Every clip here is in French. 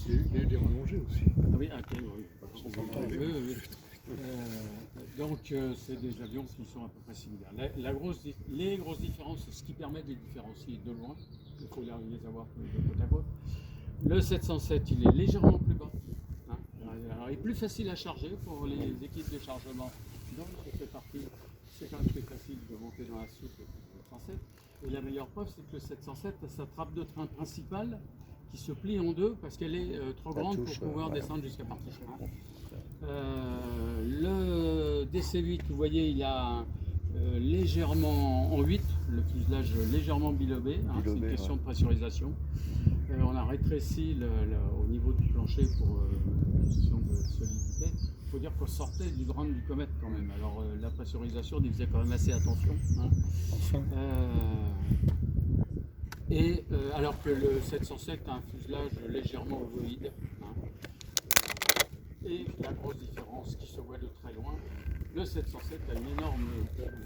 Les rallongés aussi. Ah oui, ok, oui. Donc c'est des avions qui sont à peu près similaires. Les grosses différences, ce qui permet de les différencier de loin, il faut les avoir de côte à côte. Le 707, il est légèrement plus bas. Hein. Alors, il est plus facile à charger pour les équipes de chargement. Donc ça fait partie, c'est quand même plus facile de monter dans la soupe que le 707. Et la meilleure preuve, c'est que le 707 a sa trappe de train principale qui se plie en deux parce qu'elle est trop grande pour pouvoir descendre jusqu'à Partition. Le DC-8, vous voyez, il a légèrement en 8, le fuselage légèrement bilobé, hein, c'est une question de pressurisation. On a rétréci au niveau du plancher pour question de solidité. Il faut dire qu'on sortait du drame du Comet quand même. Alors la pressurisation, on y faisait quand même assez attention. Hein. Enfin. Alors que le 707 a un fuselage légèrement ovoïde. Hein. Et la grosse différence qui se voit de très loin, le 707 a une énorme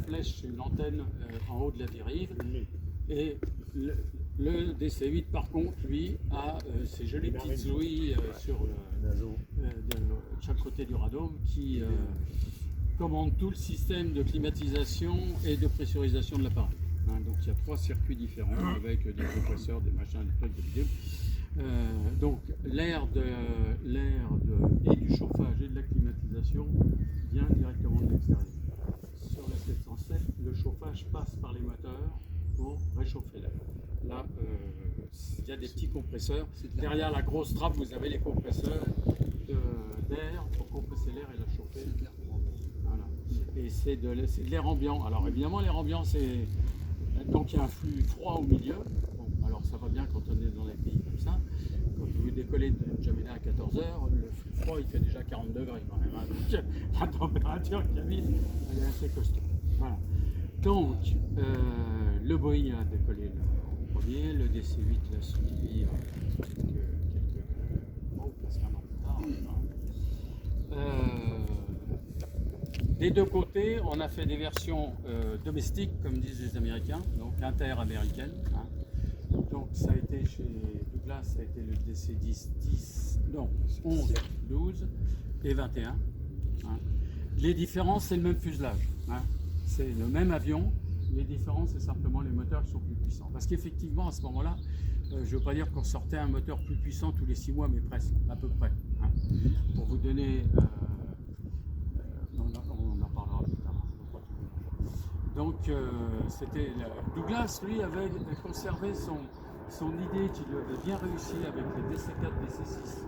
flèche, une antenne en haut de la dérive. Et le DC-8 par contre, lui, a ces jolies petites ouïes sur de chaque côté du radome qui commandent tout le système de climatisation et de pressurisation de l'appareil. Hein, donc il y a 3 circuits différents avec des compresseurs, des machins, des trucs, des vidéos. Donc l'air et du chauffage et de la climatisation vient directement de l'extérieur. Sur le 707, le chauffage passe par les moteurs pour réchauffer l'air. Là, il y a des petits compresseurs. Derrière la grosse trappe, vous avez les compresseurs d'air pour compresser l'air et le chauffer. Voilà. Et c'est de l'air ambiant. Alors évidemment, l'air ambiant, c'est... Donc il y a un flux froid au milieu. Bon, alors ça va bien quand on est dans les pays comme ça. Quand vous décollez de N'Djamena à 14h, le flux froid il fait déjà 40 degrés quand même. Hein. Donc la température cabine elle est assez costaud. Voilà. Donc le Boeing a décollé le premier, le DC-8 l'a suivi presque un an plus tard. Des deux côtés, on a fait des versions domestiques, comme disent les Américains, donc inter-américaines. Hein. Donc ça a été chez Douglas, ça a été le DC-10, 11, 12 et 21. Hein. Les différences, c'est le même fuselage. Hein. C'est le même avion. Les différences, c'est simplement les moteurs qui sont plus puissants. Parce qu'effectivement, à ce moment-là, je ne veux pas dire qu'on sortait un moteur plus puissant tous les 6 mois, mais presque, à peu près. Hein. Pour vous donner... on en parlera plus tard. Donc, c'était Douglas, lui, avait conservé son idée qu'il avait bien réussi avec les DC-4, DC-6,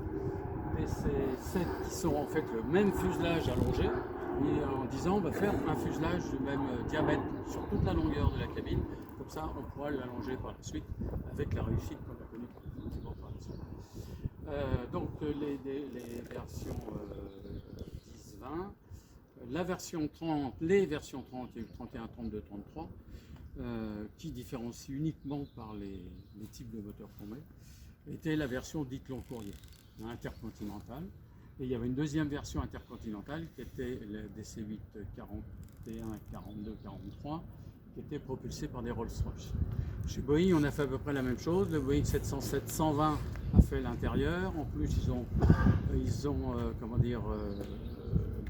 DC-7 qui sont en fait le même fuselage allongé, et en disant on va faire un fuselage du même diamètre sur toute la longueur de la cabine, comme ça on pourra l'allonger par la suite avec la réussite qu'on a connue par la suite. Donc les versions 10-20. La version 30, les versions 30, il y a eu 31, 32, 33, qui différencient uniquement par les types de moteurs qu'on met, était la version dite long courrier, intercontinentale. Et il y avait une deuxième version intercontinentale qui était le DC-8 41, 42, 43, qui était propulsée par des Rolls-Royce. Chez Boeing, on a fait à peu près la même chose. Le Boeing 707-120 a fait l'intérieur. En plus, ils ont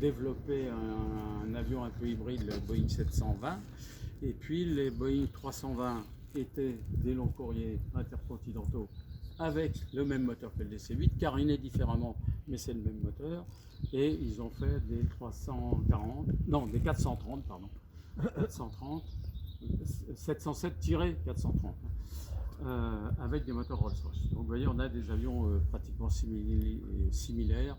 développé un avion un peu hybride, le Boeing 720. Et puis les Boeing 320 étaient des longs courriers intercontinentaux avec le même moteur que le DC-8, cariné différemment, mais c'est le même moteur. Et ils ont fait des 430, pardon, 430, 707-430, avec des moteurs Rolls-Royce. Donc vous voyez, on a des avions pratiquement similaires.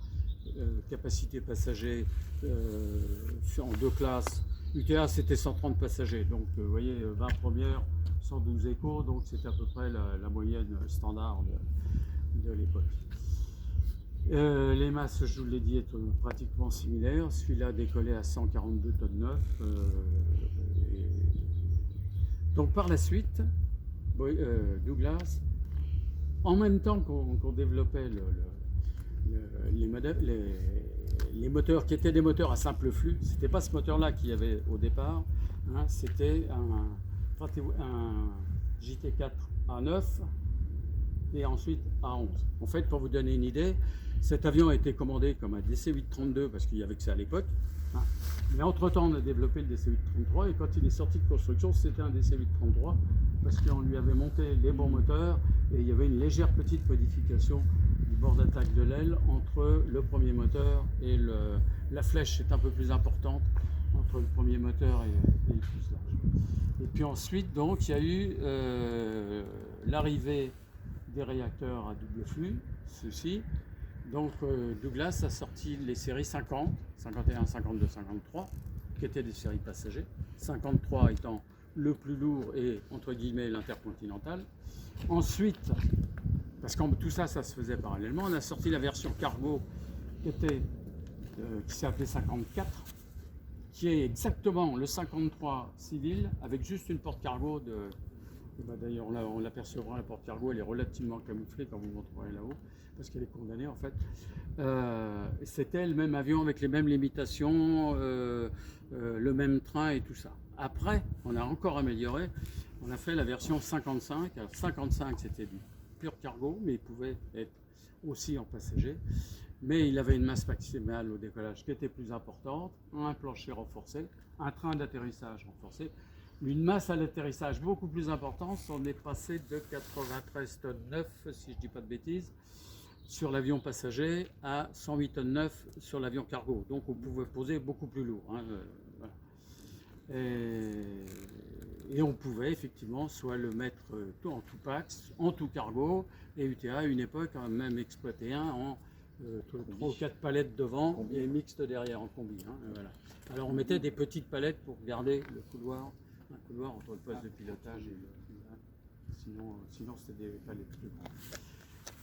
Capacité passager en 2 classes. UTA c'était 130 passagers, donc vous voyez 20 premières, 112 échos, donc c'est à peu près la moyenne standard de l'époque. Les masses, je vous l'ai dit, sont pratiquement similaires. Celui-là décollé à 142 tonnes 9. Donc par la suite, Douglas, en même temps qu'on développait les moteurs qui étaient des moteurs à simple flux, c'était pas ce moteur-là qu'il y avait au départ, hein, c'était un JT4 A9 et ensuite A11. En fait, pour vous donner une idée, cet avion a été commandé comme un DC-8-32 parce qu'il n'y avait que ça à l'époque. Hein. Mais entre-temps, on a développé le DC-8-33 et quand il est sorti de construction, c'était un DC-8-33 parce qu'on lui avait monté les bons moteurs et il y avait une légère petite modification du bord d'attaque de l'aile entre le premier moteur et la flèche est un peu plus importante entre le premier moteur et le fuselage. Et puis ensuite, donc, il y a eu l'arrivée des réacteurs à double flux, ceux-ci. Donc Douglas a sorti les séries 50, 51, 52, 53, qui étaient des séries passagers, 53 étant le plus lourd et entre guillemets l'intercontinental. Ensuite, parce que tout ça, ça se faisait parallèlement, on a sorti la version cargo qui s'est appelée 54, qui est exactement le 53 civil avec juste une porte cargo de... D'ailleurs, on l'apercevra, la porte cargo, elle est relativement camouflée quand vous montrerez là-haut, parce qu'elle est condamnée en fait. C'était le même avion avec les mêmes limitations, le même train et tout ça. Après, on a encore amélioré, on a fait la version 55. Alors 55, c'était du pur cargo, mais il pouvait être aussi en passager. Mais il avait une masse maximale au décollage qui était plus importante, un plancher renforcé, un train d'atterrissage renforcé. Une masse à l'atterrissage beaucoup plus importante, on est passé de 93 tonnes 9, si je ne dis pas de bêtises, sur l'avion passager à 108 tonnes 9 sur l'avion cargo. Donc on pouvait poser beaucoup plus lourd. Hein, voilà. Et on pouvait effectivement soit le mettre en tout PAX, en tout cargo, et UTA à une époque a même exploité un en 3 ou 4 palettes devant et mixte derrière en combi. Hein, voilà. Alors on mettait des petites palettes pour garder le couloir. Un couloir entre le poste de pilotage et sinon c'était des palettes plus grandes.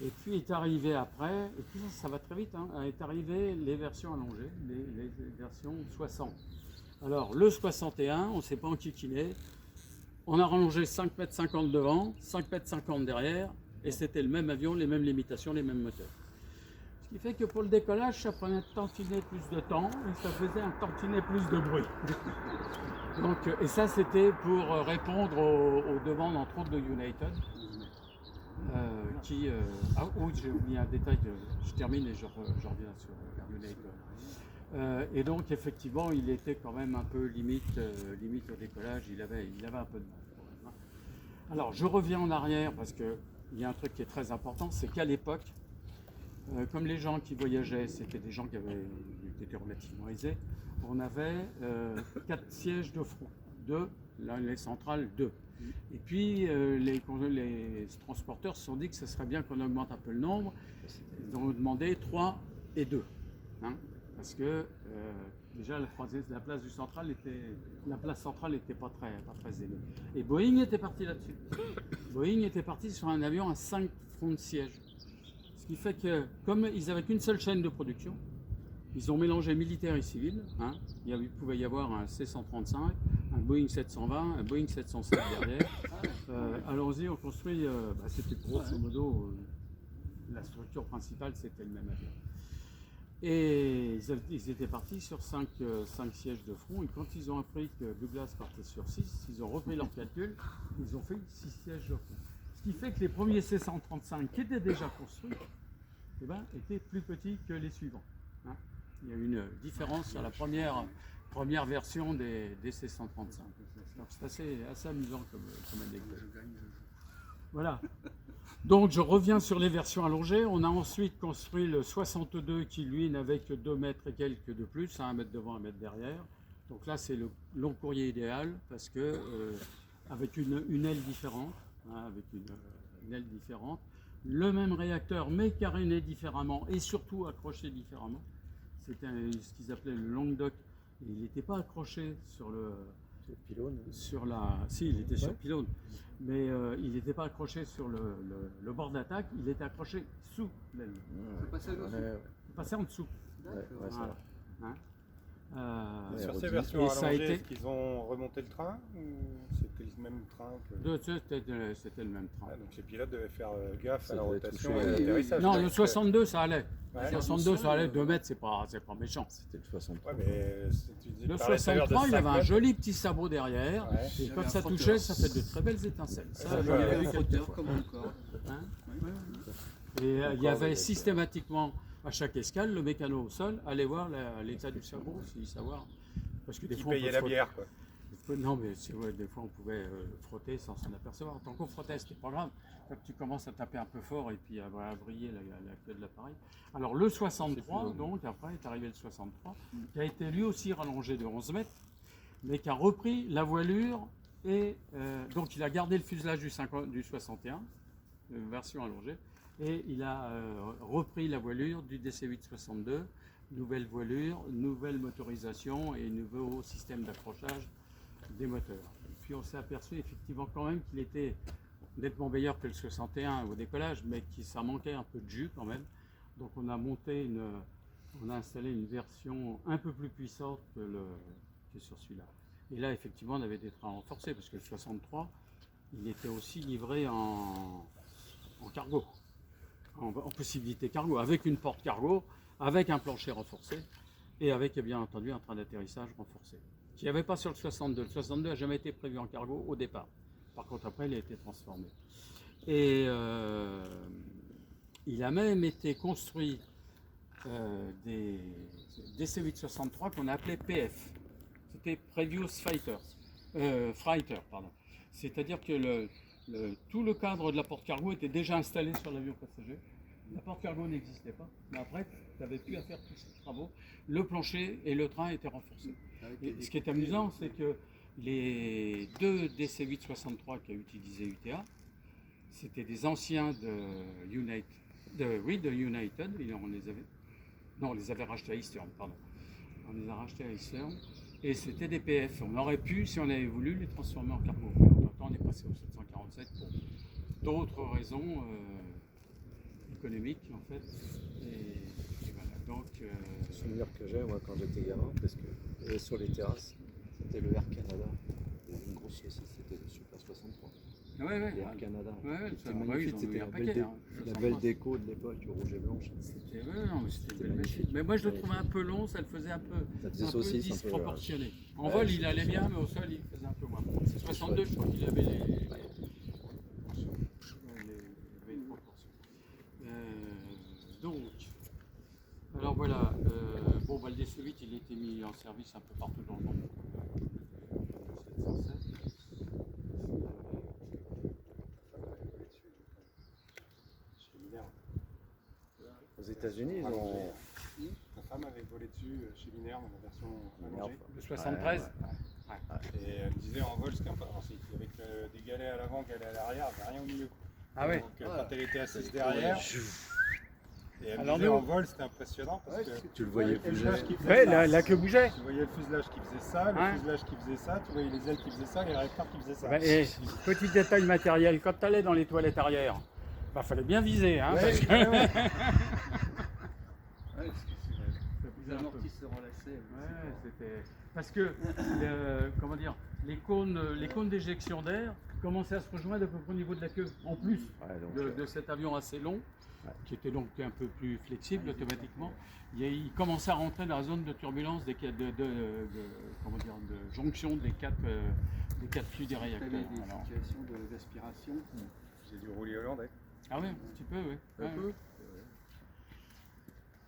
Et puis est arrivé après, et puis ça va très vite, hein, est arrivé les versions allongées, les versions 60. Alors le 61, on ne s'est pas enquiquiné, on a rallongé 5,50 m devant, 5,50 m derrière, et c'était le même avion, les mêmes limitations, les mêmes moteurs. Ce qui fait que pour le décollage, ça prenait un tantinet plus de temps, et ça faisait un tantinet plus de bruit. Donc, et ça, c'était pour répondre aux demandes, entre autres, de United. J'ai oublié un détail, je termine et je reviens sur United. Et donc, effectivement, il était quand même un peu limite au décollage, il avait un peu de mal. Alors, je reviens en arrière parce qu'il y a un truc qui est très important, c'est qu'à l'époque, comme les gens qui voyageaient, c'était des gens qui étaient relativement aisés, on avait 4 sièges de front, 2, les centrales 2. Et puis les transporteurs se sont dit que ce serait bien qu'on augmente un peu le nombre. Ils ont demandé 3 et 2. Hein, parce que déjà la place centrale n'était pas très élevée. Et Boeing était parti là-dessus. Boeing était parti sur un avion à 5 fronts de siège. Ce qui fait que, comme ils n'avaient qu'une seule chaîne de production, ils ont mélangé militaire et civil. Hein. Il pouvait y avoir un C-135, un Boeing 720, un Boeing 707 derrière. Allons-y, on construit, c'était grosso modo, la structure principale, c'était le même avion. Et ils étaient partis sur 5 sièges de front, et quand ils ont appris que Douglas partait sur 6, ils ont repris leur calcul, ils ont fait 6 sièges de front. Ce qui fait que les premiers C-135 qui étaient déjà construits étaient plus petits que les suivants. Hein. Il y a une différence sur la première version des C-135. Donc c'est assez amusant comme anecdote. Voilà. Donc je reviens sur les versions allongées. On a ensuite construit le 62 qui lui n'avait que 2 mètres et quelques de plus, 1 mètre devant, 1 mètre derrière. Donc là c'est le long courrier idéal parce que avec une aile différente, hein, une aile différente, le même réacteur mais caréné différemment et surtout accroché différemment. C'était ce qu'ils appelaient le long dock. Il n'était pas accroché sur le pylône. Si, il était sur pylône, mais il n'était pas accroché sur le bord d'attaque. Il était accroché sous l'aile. Il passait en dessous. Voilà. Hein. Sur ces versions allongées, est-ce qu'ils ont remonté le train ou c'était le même train C'était le même train. Ah, donc les pilotes devaient faire gaffe à la rotation et à l'atterrissage. Non, le 62 ça allait. Le 62 ça allait, 2 mètres c'est pas méchant. C'était le 63. Ouais, mais le 63 il avait un joli petit sabot derrière, et quand ça touchait ça fait de très belles étincelles. Ça, il y avait un frotteur comme encore. Hein, Et il y avait systématiquement, à chaque escale, le mécano au sol allait voir l'état du sabot, savoir. Parce que des fois, on payait peut la frotter. bière, quoi. Non, mais c'est vrai, des fois on pouvait frotter sans s'en apercevoir. Tant qu'on frottait, c'était pas grave. Quand tu commences à taper un peu fort et puis à vriller la queue de l'appareil. Alors le 63, donc après est arrivé le 63, qui a été lui aussi rallongé de 11 mètres, mais qui a repris la voilure et donc il a gardé le fuselage du 61, version allongée, et il a repris la voilure du DC-8-62, nouvelle voilure, nouvelle motorisation et nouveau système d'accrochage des moteurs. Et puis on s'est aperçu effectivement quand même qu'il était nettement meilleur que le 61 au décollage, mais que ça manquait un peu de jus quand même. Donc on a installé une version un peu plus puissante que sur celui-là. Et là effectivement on avait des trains renforcés parce que le 63 il était aussi livré en cargo, en possibilité cargo, avec une porte cargo, avec un plancher renforcé et avec bien entendu un train d'atterrissage renforcé. Qu'il n'y avait pas sur le 62. Le 62 n'a jamais été prévu en cargo au départ. Par contre, après, il a été transformé. Et il a même été construit des DC-8-63 qu'on appelait PF. C'était Previous Freighter, pardon. C'est-à-dire que tout le cadre de la porte cargo était déjà installé sur l'avion passager. La porte cargo n'existait pas, mais après, tu n'avais plus à faire tous ces travaux. Le plancher et le train étaient renforcés. Et ce qui est amusant, c'est que les deux DC-8-63 qu'a utilisé UTA, c'était des anciens de United. On les avait rachetés à Eastern, pardon. On les a rachetés à Eastern. Et c'était des PF. On aurait pu, si on avait voulu, les transformer en cargo. En temps, on est passé au 747 pour d'autres raisons économiques, en fait. Et voilà. Donc, le souvenir que j'ai, moi, quand j'étais gamin, parce que sur les terrasses, c'était le Air Canada. Il y avait une grosse société de Super 63. Ouais, Air Canada. C'était magnifique, c'était la belle déco de l'époque, rouge et blanche. C'était une belle machine. Mais moi je le trouvais un peu long, ça le faisait un peu disproportionné. En vol il allait bien, mais au sol il faisait un peu moins. 62, je crois qu'il avait les proportions. Donc, alors voilà, bon, le DC-8 il a été mis en service un peu partout dans le monde. 707. Aux États-Unis, ils ont. Ta femme avait volé dessus chez Linéaire dans la version allongée. Le 73 Et elle me disait en vol, c'était un peu ainsi. Avec des galets à l'avant, galets à l'arrière, il n'y avait rien au milieu. Ah oui. Donc quand elle était assise derrière, et elle me Alors disait nous, en vol, c'était impressionnant parce que tu le voyais bouger. la queue bougeait. Tu voyais le fuselage qui faisait ça, le fuselage qui faisait ça, tu voyais les ailes qui faisaient ça, les réacteurs qui faisaient ça. Et petit détail matériel, quand tu allais dans les toilettes arrière, fallait bien viser. Hein, parce que... Les amortisseurs relâchés. Parce que comment dire, les cônes d'éjection d'air commençaient à se rejoindre à peu près au niveau de la queue, en plus de cet avion assez long, qui était donc un peu plus flexible automatiquement. Il commençait à rentrer dans la zone de turbulence de jonction des quatre flux des réacteurs. Des situations d'aspiration. J'ai dû rouler hollandais. Ah oui, un petit peu, oui.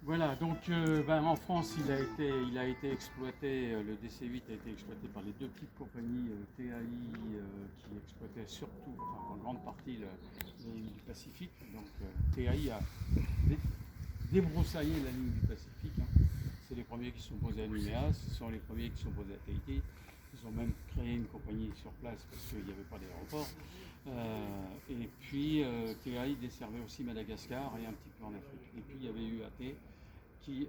Voilà, donc en France, il a été exploité, le DC-8 a été exploité par les deux petites compagnies TAI qui exploitaient surtout, en grande partie, la ligne du Pacifique. Donc TAI a débroussaillé la ligne du Pacifique. Hein. C'est les premiers qui sont posés à Nouméa, ce sont les premiers qui sont posés à Tahiti. Ils ont même créé une compagnie sur place parce qu'il n'y avait pas d'aéroport. Et puis TAI desservait aussi Madagascar et un petit peu en Afrique. Et puis il y avait UAT qui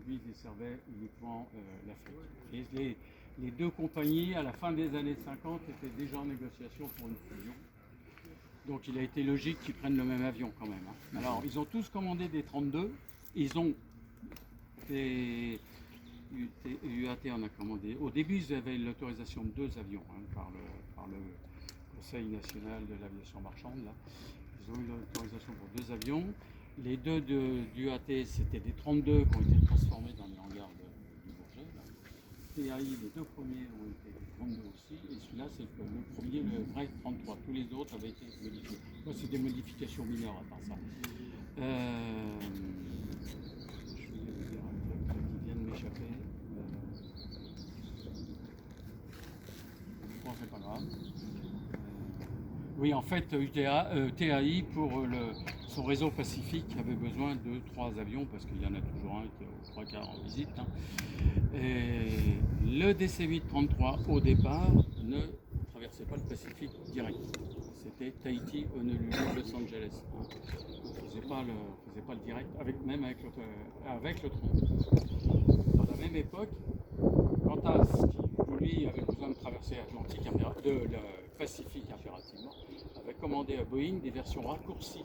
lui desservait uniquement l'Afrique. Et les deux compagnies, à la fin des années 50, étaient déjà en négociation pour une fusion. Donc il a été logique qu'ils prennent le même avion quand même. Hein. Alors ils ont tous commandé des 32, ils ont des UAT en a commandé. Au début ils avaient l'autorisation de 2 avions par le Conseil national de l'aviation marchande. Là. Ils ont eu l'autorisation pour 2 avions. Les deux d'UAT, c'était des 32 qui ont été transformés dans les hangars du Bourget. TAI, les 2 premiers ont été 32 aussi, et celui-là c'est le premier, le vrai 33. Tous les autres avaient été modifiés. Moi c'est des modifications mineures à part ça. Je vais vous dire un truc qui vient de m'échapper. Bon, c'est pas grave. Oui, en fait, TAI, pour son réseau Pacifique, avait besoin de 3 avions, parce qu'il y en a toujours un qui est aux 3 quarts en visite. Hein. Et le DC-8-33, au départ, ne traversait pas le Pacifique direct. C'était Tahiti, Honolulu, Los Angeles. Hein. On ne faisait pas le direct, même avec le tronc. À la même époque, Qantas, qui lui avait besoin de traverser le Pacifique impérativement, avait commandé à Boeing des versions raccourcies de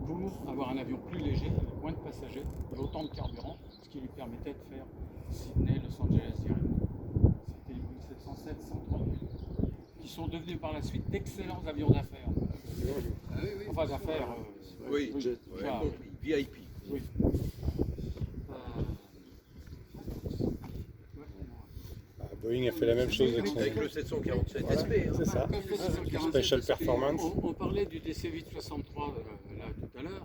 Boeing pour avoir un avion plus léger, avec moins de passagers et autant de carburant, ce qui lui permettait de faire Sydney-Los Angeles direct. C'était les Boeing 707 138, qui sont devenus par la suite d'excellents avions d'affaires. Enfin d'affaires. Oui, VIP. Oui. Boeing a fait la même chose avec le 747 SP. C'est ça. Special Performance. On parlait du DC-8-63 là tout à l'heure.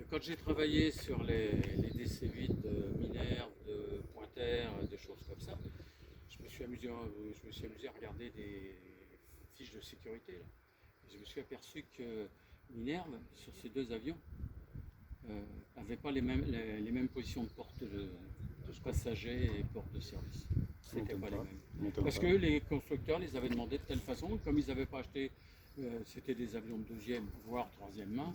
Quand j'ai travaillé sur les DC-8 de Minerve, de Pointer, des choses comme ça, je me suis amusé à regarder des fiches de sécurité. Là. Et je me suis aperçu que Minerve, sur ces 2 avions, n'avait pas les mêmes positions de porte de passagers et porte de service. C'était pas les mêmes. Parce que les constructeurs les avaient demandé de telle façon, comme ils n'avaient pas acheté, c'était des avions de 2e, voire 3e main,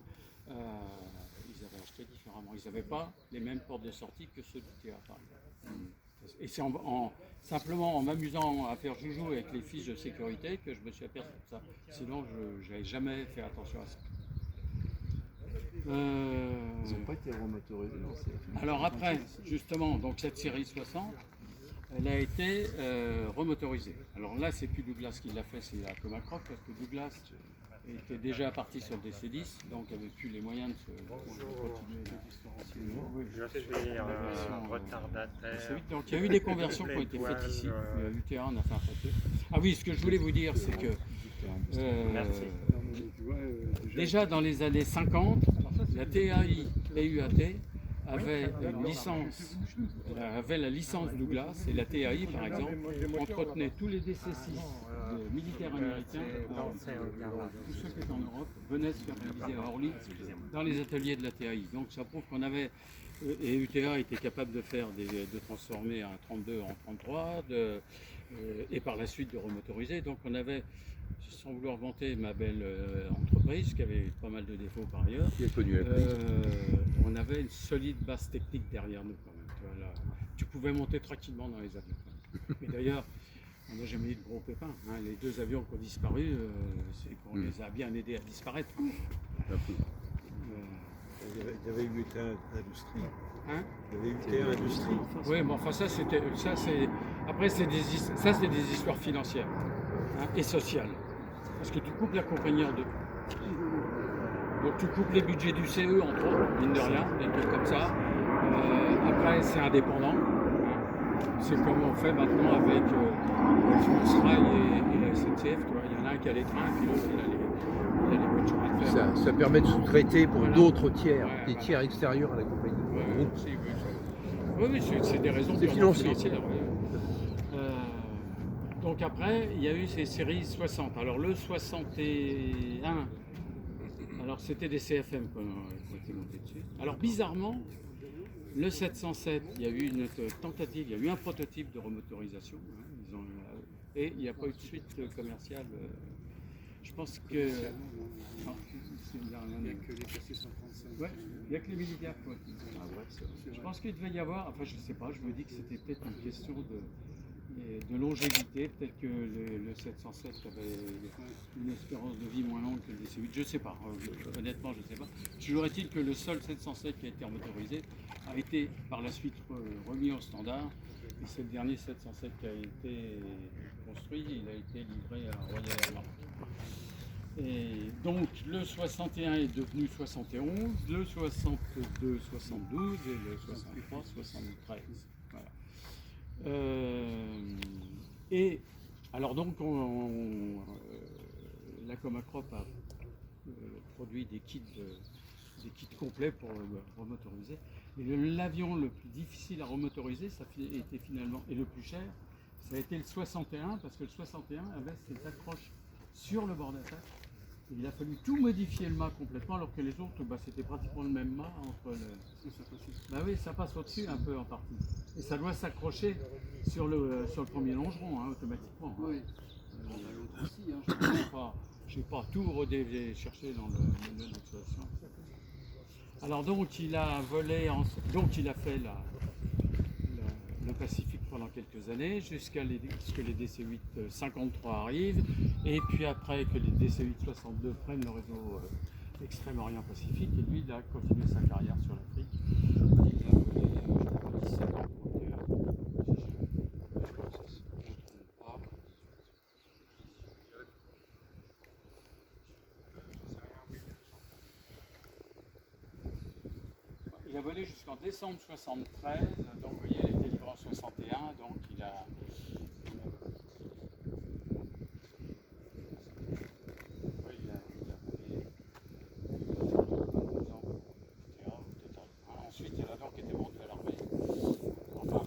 ils avaient acheté différemment. Ils n'avaient pas les mêmes portes de sortie que ceux du TA. Et c'est simplement en m'amusant à faire joujou avec les fiches de sécurité que je me suis aperçu de ça. Sinon, je n'avais jamais fait attention à ça. Ils n'ont pas été remotorisés. Alors après, justement, donc cette série 60, elle a été remotorisée. Alors là, c'est plus Douglas qui l'a fait, c'est la Comacroc, parce que Douglas était déjà parti sur le DC-10, donc avait plus les moyens de continuer. Je suis retardataire. Donc il y a eu des conversions qui ont été faites ici. UTA en a fait un paquet. Ah oui, ce que je voulais vous dire, c'est que déjà dans les années 50, la TAI PUAT avait une licence, avait la licence Douglas, et la TAI par exemple entretenait tous les DC-6 militaires américains. Tous ceux qui étaient en Europe venaient se faire réaliser à Orly dans les ateliers de la TAI. Donc ça prouve qu'on avait, et UTA était capable de faire de transformer un 32 en 33, et par la suite de remotoriser. Donc on avait, sans vouloir vanter ma belle entreprise, qui avait pas mal de défauts par ailleurs, Qui a connu la crise. on avait une solide base technique derrière nous quand même. Tu vois, là, tu pouvais monter tranquillement dans les avions. Et d'ailleurs, on n'a jamais eu de gros pépins. Hein. Les 2 avions qui ont disparu, c'est qu'on les a bien aidés à disparaître. Un peu. Il y avait eu UTA Industrie. Hein? Il y avait UTA Industrie. Oui, mais enfin après c'est des histoires financières, hein, et sociales. Parce que tu coupes la compagnie en 2. Donc tu coupes les budgets du CE entre autres, mine de rien, des trucs comme ça. Après c'est indépendant. Hein. C'est comme on fait maintenant avec France Rail et la SNCF. Tu vois. Il y en a un qui a les trains, puis l'autre il a les voitures à faire. Ça permet de sous-traiter pour d'autres tiers, Ouais, des tiers extérieurs à la compagnie. Oui, c'est des raisons financières. Donc après, il y a eu ces séries 60. Alors le 61, alors c'était des CFM qui ont été montés dessus. Alors bizarrement, le 707, il y a eu une tentative, il y a eu un prototype de remotorisation. Hein, et il n'y a pas eu de suite commerciale. Je pense que... Non, il n'y a que les PC-135. Ouais, il n'y a que les militaires. Quoi. Ah, ouais, je pense qu'il devait y avoir, enfin je ne sais pas, je me dis que c'était peut-être une question de longévité, peut-être que le 707 avait une espérance de vie moins longue que le DC-8, je ne sais pas, honnêtement je ne sais pas. Toujours est-il que le seul 707 qui a été remotorisé a été par la suite remis au standard, et c'est le dernier 707 qui a été construit, il a été livré à Royal Air Maroc. Et donc le 61 est devenu 71, le 62, 72 et le 63, 73. Voilà. Et alors donc, la Comacrop a produit des kits complets pour remotoriser. Et l'avion le plus difficile à remotoriser, ça était finalement, et le plus cher, ça a été le 61, parce que le 61 avait ses accroches sur le bord d'attaque. Il a fallu tout modifier le mât complètement, alors que les autres, c'était pratiquement le même mât entre le. Bah oui, ça passe au-dessus un peu en partie. Et ça doit s'accrocher sur le premier longeron, automatiquement. Oui. L'autre aussi, je n'ai pas tout cherché dans le manuel d'exploitation. Alors donc il a volé, donc il a fait le Pacifique pendant quelques années, jusqu'à ce que les DC-8 53 arrivent, et puis après que les DC-8 62 prennent le réseau Extrême-Orient Pacifique, et lui il a continué sa carrière sur l'Afrique. Il a volé, je crois, 17 ans pour il a volé jusqu'en décembre 73, donc vous voyez, il était livré en 61, donc il a volé 12 ans, etc. Ensuite, il a donc été vendu à l'armée, enfin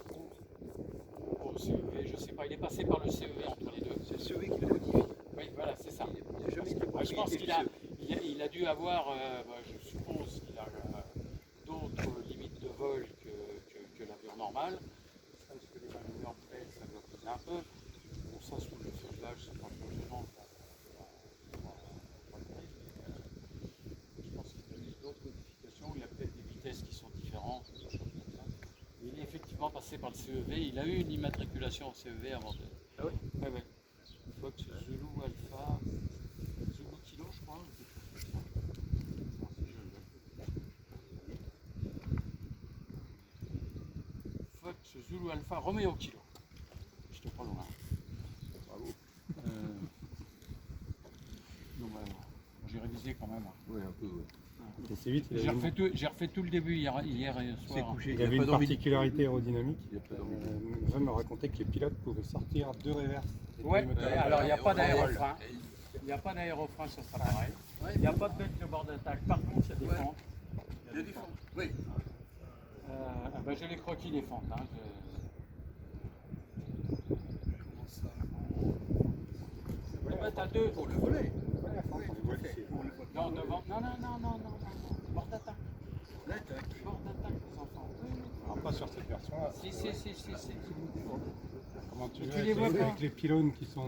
au CEV, je ne sais pas, il est passé par le CEV entre les deux. C'est le CEV qui l'a modifié. Oui, voilà, c'est ça. Je pense qu'il a dû avoir, je suppose qu'il a d'autres limites de vol que l'avion normal. Parce que les ballons en tête, ça doit peser un peu. Bon, ça, sous le fuselage, c'est pas trop gênant. Je pense qu'il a eu d'autres modifications. Il y a peut-être des vitesses qui sont différentes, des choses comme ça. Il est effectivement passé par le CEV. Il a eu une immatriculation au CEV avant de. Ah oui? Ouais, ouais. Fox Zulu Alpha, Zulu Kilo, je crois. Fox Zulu Alpha Romeo Kilo. Je te prends loin. Bravo. Donc voilà. J'ai révisé quand même. Oui, un peu. DC-8, J'ai refait tout le début hier soir. couché. il avait une particularité aérodynamique. Il a pas dormi. Jean me racontait que les pilotes pouvaient sortir deux reverses. Ouais, alors il n'y a pas d'aérofrein. Il n'y a pas d'aérofrein sur cet appareil. Il n'y a pas de bec de bord d'attaque. Par contre, il y a des fentes. Il y a des fonds. Oui. J'ai les croquis des fentes. Comment ça? Le mettre à deux. Pour le volet. Non, devant. Non. Bord d'attaque. L'attaque. Bord d'attaque, les enfants. Alors, pas sur cette version-là. Si. Comment tu Mais veux tu les vois pas. avec les pylônes qui sont.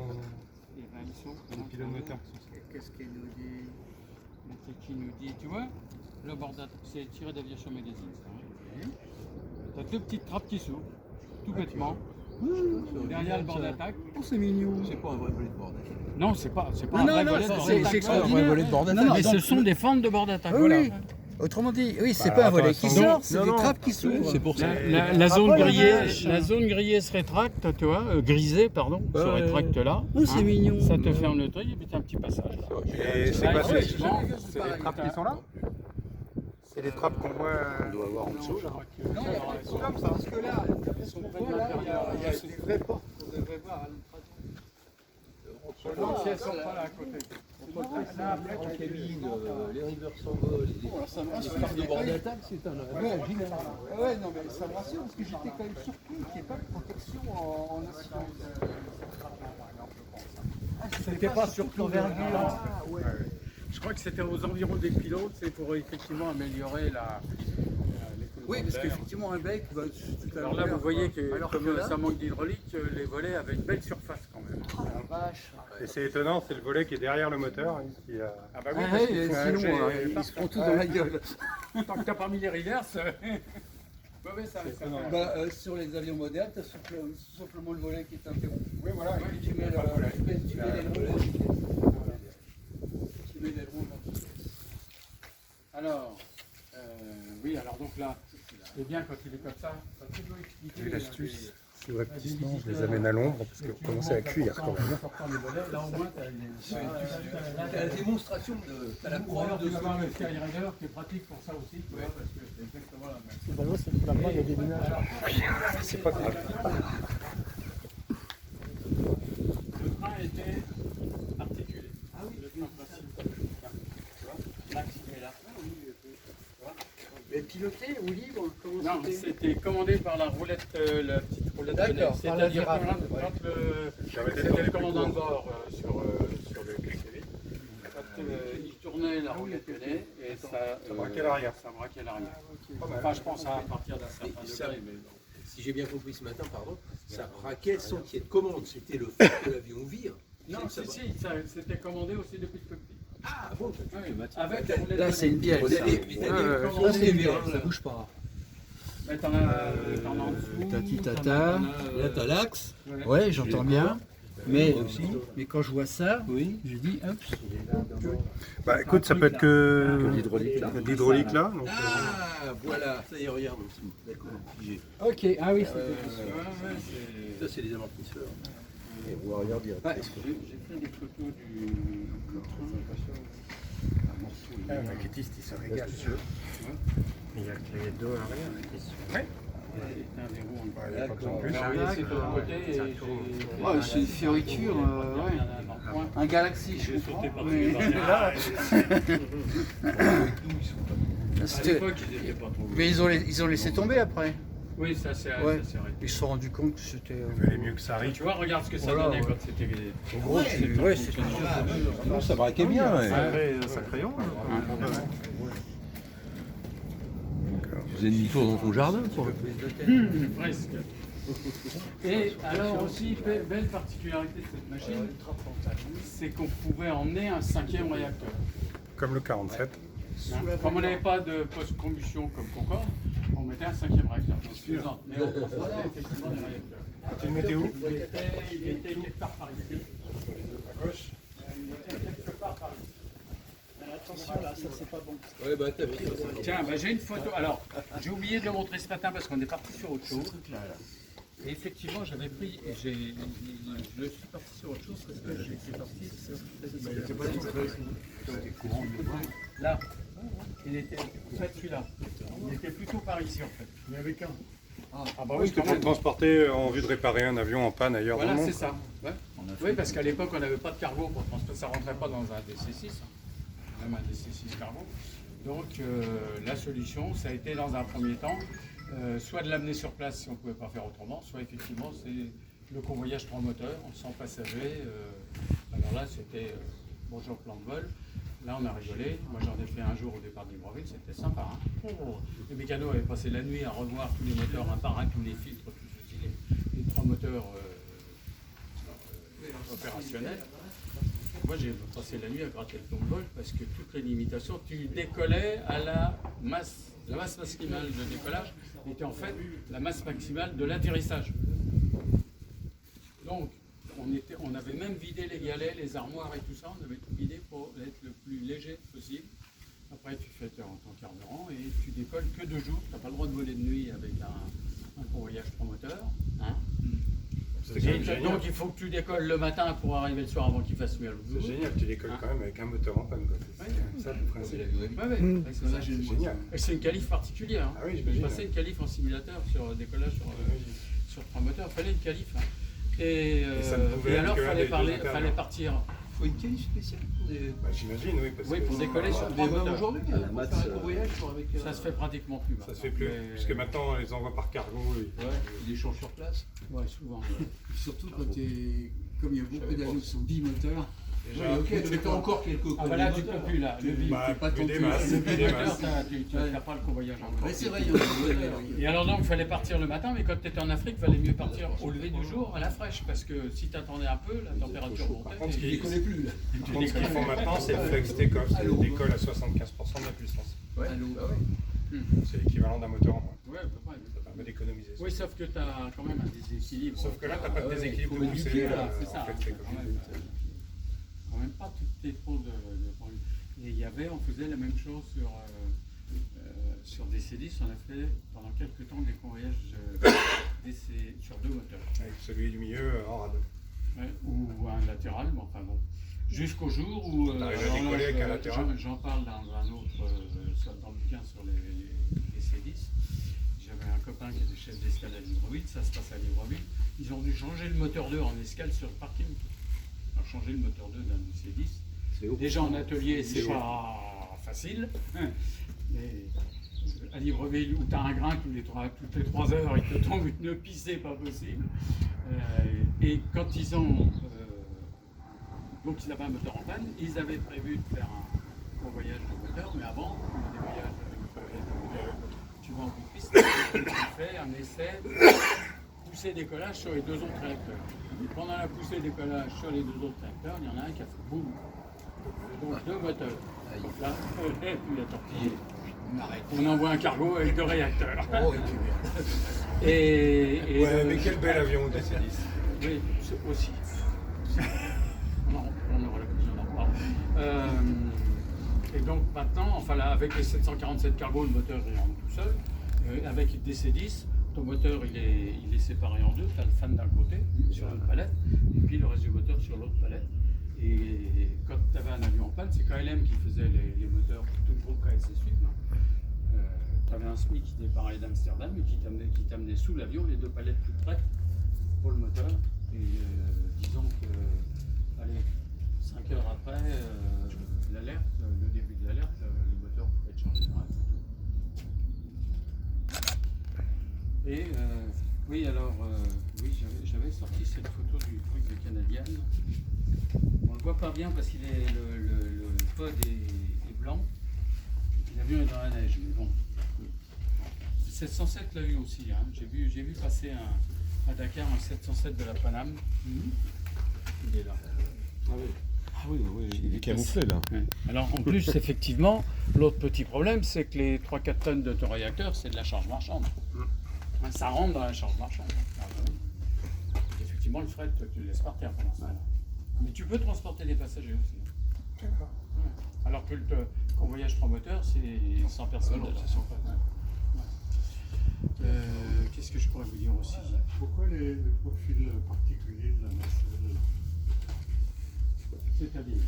Eh ben, ils sont. Les pylônes moteurs qui sont. Qu'est-ce qu'il nous dit? Qui nous dit, tu vois, le bord d'attaque, c'est tiré d'Aviation Magazine. Tu as deux petites trappes qui s'ouvrent, tout bêtement. Derrière le bord d'attaque. Oh, c'est mignon. C'est pas un vrai volet de bord d'attaque. Non, c'est pas un vrai volet de bord d'attaque. c'est extraordinaire. volet de bord d'attaque. Mais ce sont des fentes de bord d'attaque. Ah Voilà. oui. Autrement dit, oui, c'est Bah, pas un attends, volet qui attends. sort, c'est Non, des non. trappes qui s'ouvrent. C'est pour ça. La zone grillée se rétracte, tu vois, grisée, pardon, se rétracte là. Oh, c'est mignon. Ça te ferme le truc et puis tu as un petit passage. Et c'est Ah, quoi ouais, C'est non, les trappes qui sont là? C'est les trappes qu'on voit. On doit avoir en dessous là. Non, il y a quelque chose comme ça. Parce que là, il y a des vraies portes qu'on devrait voir à Non, si elles sont pas là à côté. En cabine, les rivers s'envolent, les cartes de bord d'attaque, c'est un vrai génial. Ouais, non, mais ça me rassure parce que j'étais quand même surpris qu'il n'y ait pas de protection en assurance. C'était pas sur l'envergure. Je crois que c'était aux environs des pilotes, c'est pour effectivement améliorer la. Oui, parce qu'effectivement, un bec, bah, tout à Alors là, vous voyez que alors comme que là- ça manque d'hydraulique, les volets avaient une belle surface quand même. La vache. Et c'est étonnant, c'est le volet qui est derrière le moteur. Qui a... Ah bah Ah, parce ouais, qu'il faut un sinon, jet- ils se prend tout dans la gueule. Tant que t'as pas mis les reverses. Ouais, ça étonnant. Bah, sur les avions modernes, tu as simplement le volet qui est interrompu. Oui, voilà. Et puis tu mets l'aileron dans le Tu mets l'aileron dans le Alors, oui, alors donc là, c'est bien quand il est comme ça. Tu dois expliquer. Vu l'astuce, subrepticement, je les amène à l'ombre parce qu'on commençait à cuire quand même. Là au moins, t'as la démonstration de. T'as la Ou preuve alors de tu vas ce avoir que le tu fais. Skyrider qui est pratique pour ça aussi, tu vois, parce que c'est exactement la même. C'est pas grave. frein était articulé. Ah oui, le frein principal. Tu vois, l'axe il est là. Mais piloté ou libre? Non, c'était commandé par la roulette, la petite roulette. D'accord, par la C'est-à-dire que virable, c'était le commandant de bord sur le PCV. Quand il tournait la roulette de nez et ça braquait l'arrière. Ça braquait l'arrière. Enfin, je pense à partir d'un certain degré. Mais bon. Si j'ai bien compris ce matin, pardon, ça braquait sans qu'il y ait de commande. C'était le fait que l'avion vire. Non, c'était commandé aussi depuis le cockpit. Ah bon, Avec la roulette Là, de c'est nez. une bielle. Vous avez Là, c'est une bielle, ça bouge pas. Mais t'en as en dessous. Tati t'en as- tata. t'en as, Là, t'as l'axe. ouais. Ouais, j'entends bien. Mais quand je vois ça, je dis, hop. Bah écoute, ça peut être que l'hydraulique, là. l'hydraulique là. Donc, Ah, voilà, ça y est, regarde. D'accord, figé. Ok, ah oui, c'est Ça, c'est les amortisseurs. Et roue arrière direct. Ouais, j'ai fait des photos du. le maquettiste il se régale. Il y a que les deux à l'arrière. Ouais. C'est un verrou en Il n'y a pas besoin de plus. Alors, oui, c'est de l'autre côté et j'ai- Ouais, c'est une fioriture, ouais. Un Galaxy, je comprends. Mais... À l'époque, ils étaient pas trop. Mais ils ont laissé tomber après. Oui, ça s'est Ouais. arrêté. Ils se sont rendus compte que c'était. Il valait mieux que ça arrive. Tu vois, regarde ce que ça Voilà, donnait ouais. quand c'était. Gros, c'est Non, ça braquait bien. Ouais. Sacré crayon. Vous avez demi-tour dans ton jardin, quoi. Presque. Et alors aussi, belle particularité de cette machine, c'est qu'on pouvait emmener un 5e réacteur. Comme le 47. Comme on n'avait pas de post-combustion comme Concorde, on mettait un 5e réacteur. Suffisant. Mais on transportait effectivement des réacteurs. Tu le mettais où? Il était quelque part par ici. À gauche. Il était quelque part par ici. Attention là, ça c'est pas bon. Ouais, bah, tapis. Tiens, bah, j'ai une photo. Alors, j'ai oublié de le montrer ce matin parce qu'on est parti sur autre chose. Et effectivement, j'avais pris. Je suis parti sur autre chose parce que j'étais parti sur. Là. Il était. En fait, celui-là. Il était plutôt par ici en fait. Il n'y avait qu'un. Ah bah oui, C'était quand pour même. transporter en vue de réparer un avion en panne ailleurs dans Voilà, le monde. c'est ça. Ouais. Oui, parce qu'à l'époque, on n'avait pas de cargo pour transporter. Ça ne rentrait pas dans un DC-6, même un DC-6 cargo. Donc, la solution, ça a été dans un premier temps, soit de l'amener sur place si on ne pouvait pas faire autrement, soit effectivement, c'est le convoyage 3 moteurs, sans passagers. Alors là, c'était bonjour plan de vol. Là, on a rigolé. Moi, j'en ai fait un jour au départ de Libreville, c'était sympa. Hein. Les mécanos avaient passé la nuit à revoir tous les moteurs un par un, tous les filtres, tout ceci, les 3 moteurs opérationnels. Moi, j'ai passé la nuit à gratter le plan de vol parce que toutes les limitations, tu décollais à la masse maximale de décollage était en fait la masse maximale de l'atterrissage. Donc, on avait même vidé les galets, les armoires et tout ça, on avait tout vidé pour être le plus léger possible. Après, tu fais ton carburant et tu décolles que 2 jours. Tu n'as pas le droit de voler de nuit avec un convoyage 3 moteurs. Hein. Donc, il faut que tu décolles le matin pour arriver le soir avant qu'il fasse nuit à l'autre C'est jour. génial, tu décolles quand même avec un moteur en panne. Quoi. C'est ça le principe. C'est génial. Et c'est une qualif particulière. Hein. Ah oui, J'ai j'imagine. passé une qualif en simulateur sur décollage sur 3 moteurs. Il fallait une qualif. Hein. Et ça ne pouvait alors, que il aller de fallait l'intérieur. partir. Faut une qualif spéciale pour des. Bah, j'imagine, oui. Parce Oui, que pour décoller sur des Même moteurs. aujourd'hui, La pour maths, faire un convoyage avec. Ça se fait pratiquement plus. ça se fait plus. Mais- Puisque maintenant, on les envoie par cargo. Ils échangent sur place. Ouais, souvent. Surtout quand comme il y a beaucoup d'avions qui sont bimoteurs. Oui, ok, mais t'as encore quelques Ah bah là, tu peux plus là. Le bim. Bah, pas plus ton des cul. masses, Le plus des moteur, masses. tu n'as pas le convoyage encore. Ouais, c'est vrai, il y en a. Et alors donc, il fallait partir le matin, mais quand tu étais en Afrique, il fallait mieux partir au lever du jour à la fraîche, parce que si tu attendais un peu, la température montait. Par contre, ce et- qu'ils connais plus là. par contre, ce qu'ils font maintenant, c'est le flex take-off. C'est le décolle à 75% de la puissance. Ouais. C'est l'équivalent d'un moteur en moins. Ouais, à peu près. Ça permet d'économiser. Oui, sauf que tu as quand même un déséquilibre. Sauf que là, tu n'as pas de déséquilibre de faut poussée. éduquer, là, c'est ça. en flex take-off. Quand même pas toutes tes trop de problèmes. Et il y avait, on faisait la même chose sur des C10, on a fait pendant quelques temps des convoyages sur 2 moteurs. Avec celui du milieu en rade. Ouais, ou un latéral, mais enfin bon. Jusqu'au jour où. T'arrives à alors là, décoller avec un latéral. J'en parle dans un autre, dans le bouquin sur les C10. J'avais un copain qui était chef d'escale à Libreville, ça se passe à Libreville. Ils ont dû changer le moteur 2 en escale sur le parking. changer le moteur 2 d'un DC10. Déjà en atelier, c'est pas facile. Mais à Libreville, où tu as un grain toutes les 3 heures, il te tombe une pissée pas possible. Et quand ils ont. Donc ils avaient un moteur en panne, ils avaient prévu de faire un convoyage de moteur, mais avant, des voyages, tu vas en bout de piste, tu fais un essai poussée-décollage sur les 2 autres réacteurs. Et pendant la poussée-décollage sur les 2 autres réacteurs, il y en a un qui a fait boum. Donc 2 moteurs. Donc là, il a tortillé. On envoie un cargo avec 2 réacteurs. Oh, Ouais, mais quel bel avion DC-10. Oui, aussi. On aura l'occasion d'en parler. Et donc maintenant, enfin là, avec les 747 cargos, le moteur il rentre tout seul. Avec le DC-10, ton moteur il est séparé en 2. Tu as le fan d'un côté, sur une palette, et puis le reste du moteur sur l'autre palette. Et quand tu avais un avion en panne, c'est KLM qui faisait les moteurs, tout le groupe KSS Suite. Tu avais un SMI qui départait d'Amsterdam et qui t'amenait sous l'avion les 2 palettes toutes prêtes pour le moteur. Et disons que, allez, 5 heures après l'alerte, le début de l'alerte, le moteur pouvait être changé dans la photo. Et oui, alors, oui, j'avais sorti cette photo du truc de Canadian. On ne le voit pas bien parce qu'il est le pod est blanc. L'avion est dans la neige, mais bon. Le 707 l'a eu aussi. Hein. J'ai vu passer à Dakar un 707 de la Paname. Il est là. Ah oui, il est camouflé là. Ouais. Alors en plus, effectivement, l'autre petit problème, c'est que les 3-4 tonnes de ton réacteur, c'est de la charge marchande. Ça rentre dans la charge marchande. Effectivement, le fret, tu le laisses par terre pour l'instant. Mais tu peux transporter des passagers aussi. D'accord. Ouais. Alors que le convoyage 3 moteurs, c'est 100 personnes. Qu'est-ce que je pourrais vous dire aussi? Pourquoi les profils particuliers de la nacelle? C'est-à-dire,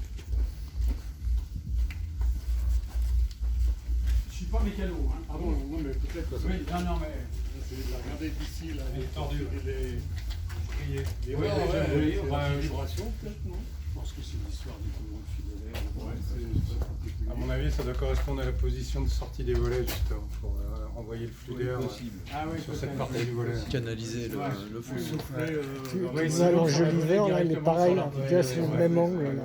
je suis pas mécano, hein. Ah bon, non mais peut-être. Oui, non, mais. J'essaie de la regarder d'ici, là. Elle est tordue. Les Oui, vibration, peut-être, non? Je pense que c'est l'histoire du courant de filaire. Ouais, c'est particulier. À mon avis, ça doit correspondre à la position de sortie des volets, justement, pour envoyer le flux d'air Ah oui, sur cette partie du volet. Canaliser le flux. Souffler, Tu allonges l'hiver, là, il est pareil, en tout cas, c'est le même angle. Là.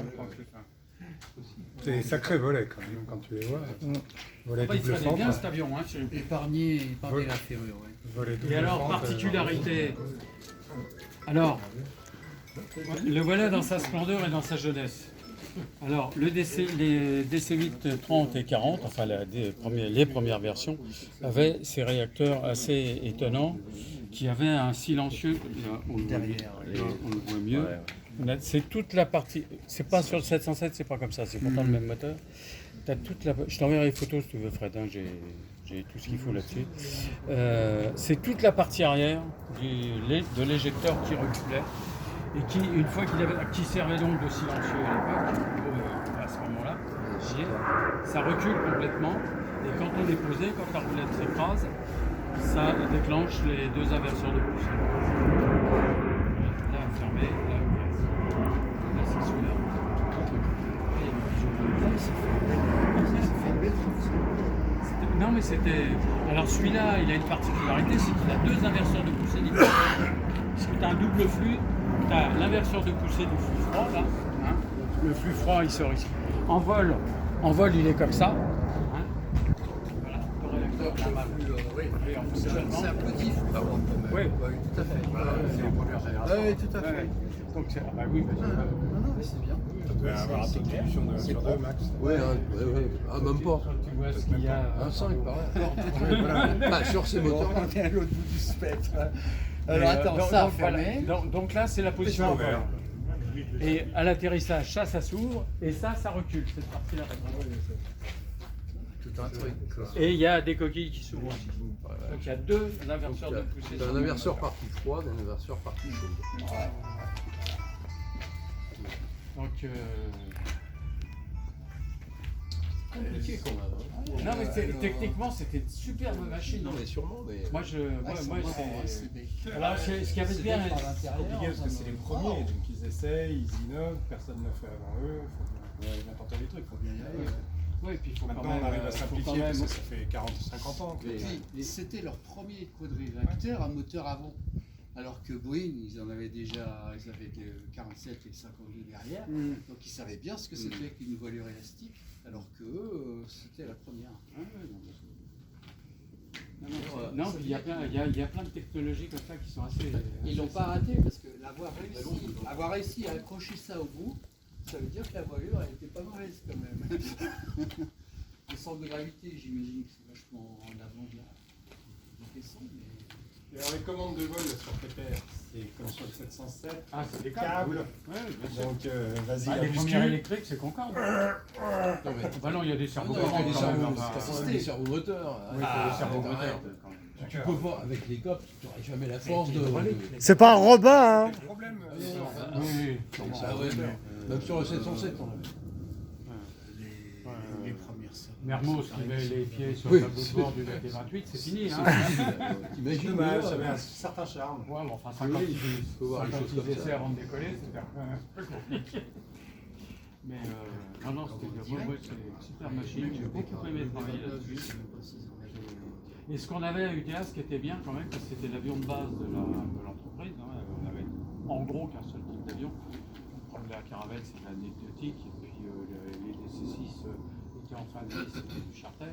C'est des sacrés volets quand même, quand tu les vois. Volets Il double traînait bien fente. cet avion. Hein, épargner la ferrure. Ouais. Volets double Et alors, fente, particularité. Alors, le voilà dans sa splendeur et dans sa jeunesse. Alors, les DC-8 30 et 40, enfin les premières versions, avaient ces réacteurs assez étonnants qui avaient un silencieux. Là, on le voit mieux. C'est toute la partie. C'est pas sur le 707, c'est pas comme ça. C'est pourtant le même moteur. T'as toute la. Je t'enverrai les photos si tu veux, Fred. Hein, j'ai tout ce qu'il faut là-dessus. C'est toute la partie arrière de l'éjecteur qui reculait et qui, une fois qui servait donc de silencieux à l'époque, à ce moment-là, ça recule complètement. Et quand on est posé, quand la roulette s'écrase, ça déclenche les 2 inverseurs de poussée. Là, fermé, là, ouvert. Là, c'est celui-là. Non, mais c'était. Alors celui-là, il a une particularité, c'est qu'il a 2 inverseurs de poussée différents. Parce que tu as un double flux, tu as l'inverseur de poussée du flux froid, là. Hein. Le flux froid, il sort ici. En vol, il est comme ça. Hein. Voilà, le réacteur, là, et en fonctionnement. C'est un petit flux. Oui, tout à fait. c'est la première génération. Oui, tout à fait. Ouais. Donc, bah oui, Non, mais c'est bien. Tu dois avoir un taux de dilution de sur 2 max. Ouais, ah, même pas. quand tu vois ce qu'il y a. Un 5 pareil. Bah, sur ces moteurs. On est à l'autre bout du spectre. Et, Alors attends, donc, ça a donc, voilà. fermé. Donc là, c'est la position en vol. ouvert. Et à l'atterrissage, ça s'ouvre, et ça recule, cette partie-là. Tout un truc. Et il y a des coquilles qui s'ouvrent aussi. Donc il y a 2 inverseurs de poussée. T'as un inverseur partie froide et un inverseur partie chaude. Donc, compliqué quand même. Hein. Non, mais techniquement, c'était une superbe machine. Non, mais sûrement. Mais... Moi, c'est. Alors, ce qui avait de bien. C'est compliqué parce que c'est les premiers, donc ils essayent, ils innovent, personne ne l'a fait avant eux, il faut bien tenter des trucs, il faut bien y aller. Oui, puis il faut Maintenant quand même, on arrive à faut simplifier quand même- parce que ça fait 40-50 ans que... Et c'était leur premier quadrilatère à moteur avant. Alors que Boeing, ils en avaient déjà, ils avaient des 47 et 52 derrière, donc ils savaient bien ce que c'était qu'une voilure élastique, alors que eux, c'était la première. Non, puis il y a plein de technologies comme ça qui sont assez. Ils l'ont pas raté parce que avoir réussi à accrocher ça au bout, ça veut dire que la voilure elle était pas mauvaise quand même. Le centre de gravité, j'imagine que c'est vachement en avant de la caisson, mais... Et alors les commandes de vol sur TPR, c'est comme sur le 707, Ah, c'est des câbles, Ouais, bien sûr. donc vas-y, Ah, les abuse-tu. premières électriques, c'est Concorde. Bah non, il y a des cerveaux. Non, il y a des cerveaux, Oui, des cerveaux moteurs. il faut des cerveaux moteurs. Tu peux pas, avec les cops, tu n'auras jamais la force de. C'est pas un robot, hein. C'est le problème. Oui, Ah ouais, même sur le 707, on avait. Les premières salles. Mermoz qui met les pieds sur Oui. le tableau de bord du DT28, c'est fini. Hein. C'est T'imagines dommage, là, ça avait un certain charme. Ouais, mais enfin, Oui, faut voir les choses comme essais ça. avant de décoller, c'était un peu compliqué. Mais non, c'est une super machine, j'ai beaucoup aimé travailler là-dessus. Et ce qu'on avait à UTA, ce qui était bien quand même, c'était l'avion de base de l'entreprise. Hein. On avait en gros qu'un seul type d'avion. On prenait la Caravelle, c'était anecdotique, et puis les DC-6 étaient en fin de vie, c'était du charter.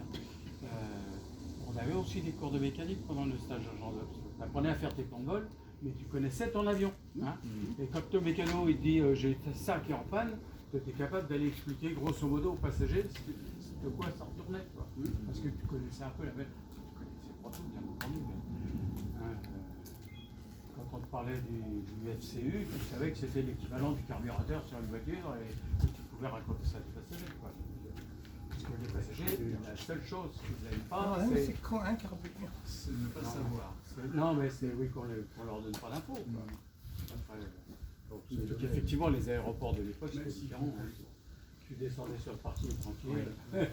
On avait aussi des cours de mécanique pendant le stage de genre. Tu apprenais à faire tes plans de vol, mais tu connaissais ton avion. Hein. Et quand ton mécano il te dit j'ai ça qui est en panne, tu étais capable d'aller expliquer grosso modo aux passagers de quoi ça retournait. Quoi. Parce que tu connaissais un peu la bête. Tu connaissais pas tout, bien entendu. Mais, quand on te parlait du FCU, tu savais que c'était l'équivalent du carburateur sur une voiture et que tu pouvais raconter ça à des passagers. Quoi. Parce que les passagers, la seule chose qu'ils n'aiment pas, C'est quand un carburateur. c'est ne pas savoir. Non, mais c'est oui qu'on leur donne pas d'infos. Donc, effectivement, les aéroports de l'époque, c'était différent. Hein. Tu descendais sur le parking tranquille. Et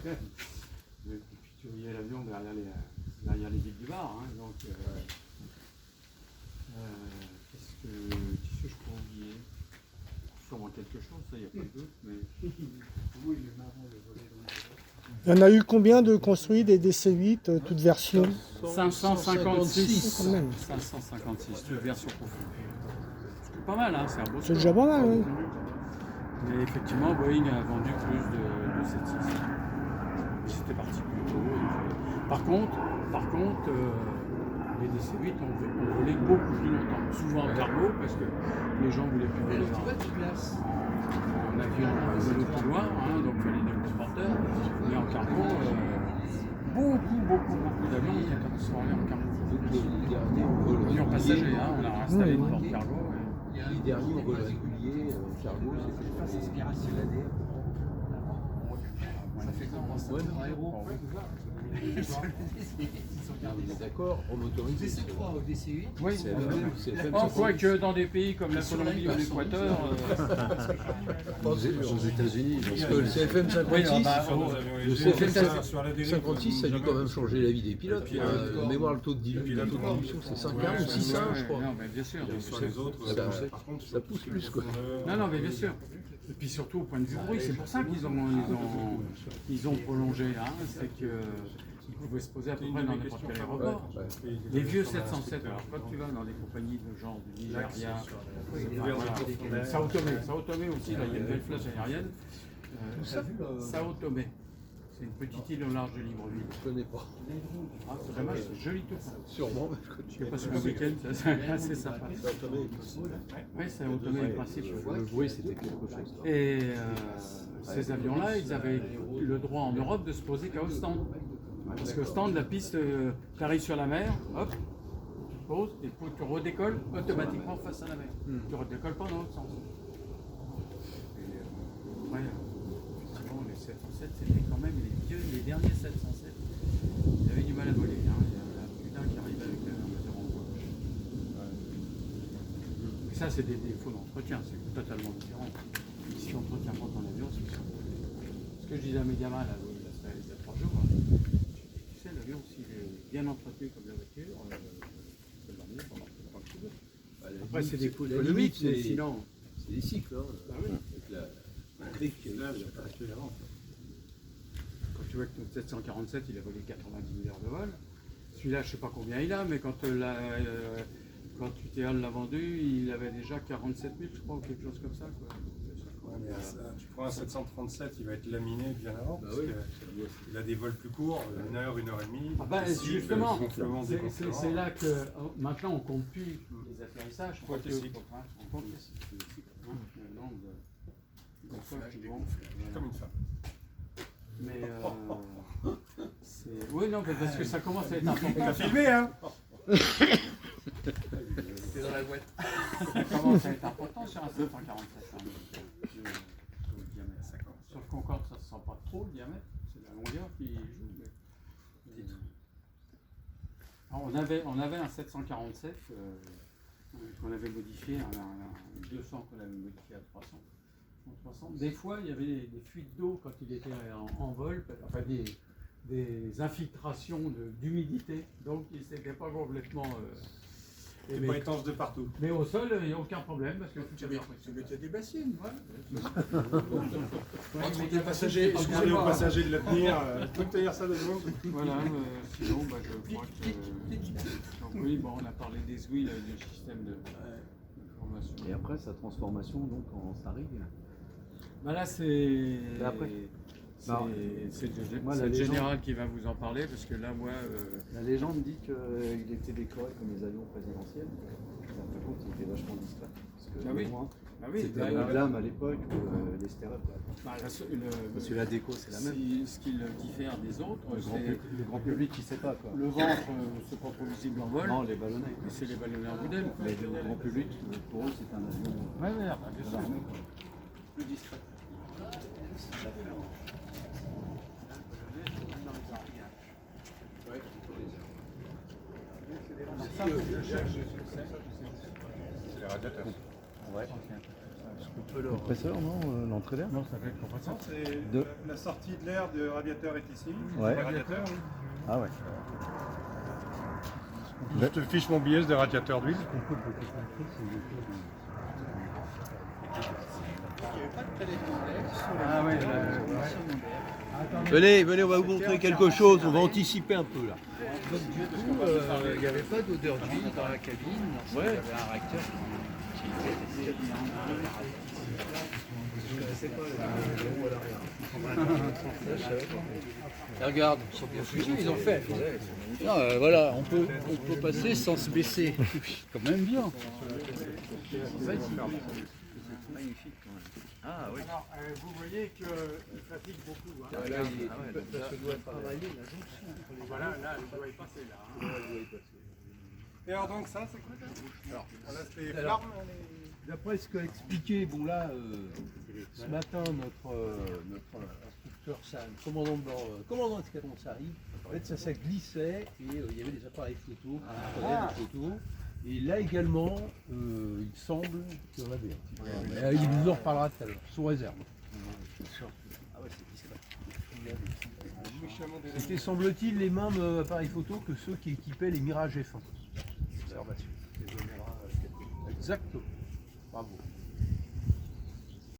puis tu voyais l'avion derrière les villes du bar. Hein. Donc, qu'est-ce que je peux oublier? Sûrement quelque chose, ça, il n'y a pas de doute. Mais... Oui, le marron, le volet dans le... Il y en a eu combien de construits des DC-8, toutes versions 556. Quand même. 556, toute version confondue. C'est pas mal, hein, c'est un beau C'est score. déjà pas mal, oui. Mais effectivement, Boeing a vendu plus de 767. C'était parti plus tôt. Par contre, les DC-8 ont volé beaucoup plus longtemps. Souvent en cargo, parce que les gens voulaient plus voler Tu vois, tu glaces. en avion, on volait plus loin, hein, donc il fallait des transporteurs. Mais en cargo, beaucoup d'avions ont été transformés en cargo. Les derniers en vol Avions passagers, hein, on a installé des portes cargo. Les derniers en vol régulier, cargo, c'était l'année. Ça fait comment ça Ouais, un héros. D'accord, on autorise. DC3 au DC8. Oui, C'est le en quoi que dans des pays comme la Colombie ou l'Équateur, aux États-Unis. Parce que le CFM 56, le CFM 56, ça a dû quand même changer la vie des pilotes. Mémoire, le taux de dilution, c'est 5 ou 6 je crois. Non, mais bien sûr. Sur les autres, Ça pousse plus, quoi. Non, mais bien sûr. Et puis surtout au point de vue bruit, c'est pour ça qu'ils ont prolongé. Hein, c'est qu'ils pouvaient se poser à peu près dans n'importe quel aéroport. Les vieux 707, alors quand tu vas dans des compagnies de genre du Nigeria, Sao Tomé aussi, là il y a une belle flash aérienne. Sao Tomé, c'est une petite île au large de Libreville. Je connais pas. Ah, c'est dommage, c'est joli tout ça. Sûrement, mais je Je connais passe le week-end, c'est assez sympa. Oui, c'est Automé le principe. Le bruit, c'était quelque chose. Et ces avions-là, ils avaient le droit en Europe de se poser qu'à Ostende. Parce qu'au stand, la piste, tu arrives sur la mer, hop, tu te poses, et puis tu redécolles automatiquement face à la mer. Tu ne redécolles pas dans l'autre sens. Et après, effectivement, les 707, c'était quand même les derniers 707. Ils avaient du mal à voler. Hein. Il y a plus d'un qui arrive avec un moteur en bois. Et ça, c'est des défauts d'entretien, c'est totalement différent. Si tu n'entretiens pas ton avion, c'est ça. Ce que je disais à Mediama, là, la semaine bien entretenu comme la voiture, peut l'emmener pendant tant que tu veux. Après, c'est des coûts La économiques, limite, mais sinon. c'est des cycles. Hein. Ah oui. Avec la griffe qui est là, Quand tu vois que ton 747, il a volé 90 000 heures de vol, celui-là, je ne sais pas combien il a, mais quand UTAL l'a vendu, il avait déjà 47 000, je crois, ou quelque chose comme ça. Quoi. Ouais, mais tu prends un 737, il va être laminé bien avant, parce oui. qu'il a des vols plus courts, 1 heure, 1 heure et demie. Ah ben, Ici, justement, le gonflement des gonflements. c'est là que maintenant on compte plus les atterrissages. compte les cycles. On compte les cycles. Le nombre de fois qui vont. Comme une femme. Mais oui, non, parce que ça commence à être important. T'as filmé, hein? C'était dans la boîte. Ça commence à être important sur un 747. Hein. Le diamètre. Sur le Concorde, ça ne se sent pas trop le diamètre. C'est la longueur qui joue. Mais... Alors, on avait un 747 qu'on avait modifié, un 200 qu'on avait modifié à 300. Des fois, il y avait des fuites d'eau quand il était en vol, enfin des infiltrations d'humidité, donc il n'était pas complètement... Il n'est pas étanche de partout. Mais au sol, il n'y a aucun problème, parce que tout est bien. Tu mets des bassines, Entre les passagers, excusez aux passagers de la tenir, faut tenir ça de nouveau. Voilà, sinon, je crois que... Donc oui, bon, on a parlé des ouïes, du système de formation. Et après, sa transformation donc en Starig. Bah là, c'est... Après. C'est Moi, le la légende- général qui va vous en parler, parce que là, moi... La légende dit qu'il était décoré comme les avions présidentiels. En fin de compte, il était vachement discret. Parce que Ah oui. au moins, Ah oui, c'était bah, la lame à l'époque ou les stéréos. parce Parce que la déco, c'est la même. ce qui le diffère des autres, Le grand public, il sait pas quoi. le ventre, c'est pas trop visible en vol, Non, les ballonnets. mais c'est les ballonnaires Boudel. Mais le grand public, pour eux, c'est un avion. Ouais, bien sûr. plus discret. C'est les radiateurs. Compresseur, non l'entrée d'air. Non, ça fait le compresseur. C'est De- la sortie de l'air de radiateur est ici. Ouais. Le radiateur. Ah ouais. Je te fiche mon billet de radiateur d'huile. Ah ouais, Venez, on va vous montrer quelque chose, on va anticiper un peu là. Donc du coup, il n'y avait pas d'odeur d'huile dans la cabine. Il y avait un réacteur qui était Regarde, ils sont bien fusés, ils ont fait. Non, voilà, on peut passer sans se baisser. Quand même bien. Alors, vous voyez qu'il fatigue beaucoup. Hein. Là, il doit travailler la jonction. Voilà, là, il doit y passer là. Hein. Et alors donc ça, c'est quoi ça? Alors, là, c'est les alors, flammes. D'après ce qu'a expliqué, bon là, ce matin, notre instructeur, commandant d'escadron Sari, en fait ça glissait et il y avait des appareils photo, qui prenaient des photos. Et là également, il semble qu'il y en avait un petit peu. Mais il nous en reparlera tout à l'heure, sous réserve. Ah ouais, c'est discret. C'était, semble-t-il, les mêmes appareils photo que ceux qui équipaient les Mirage F1. Observation. Exactement. Bravo.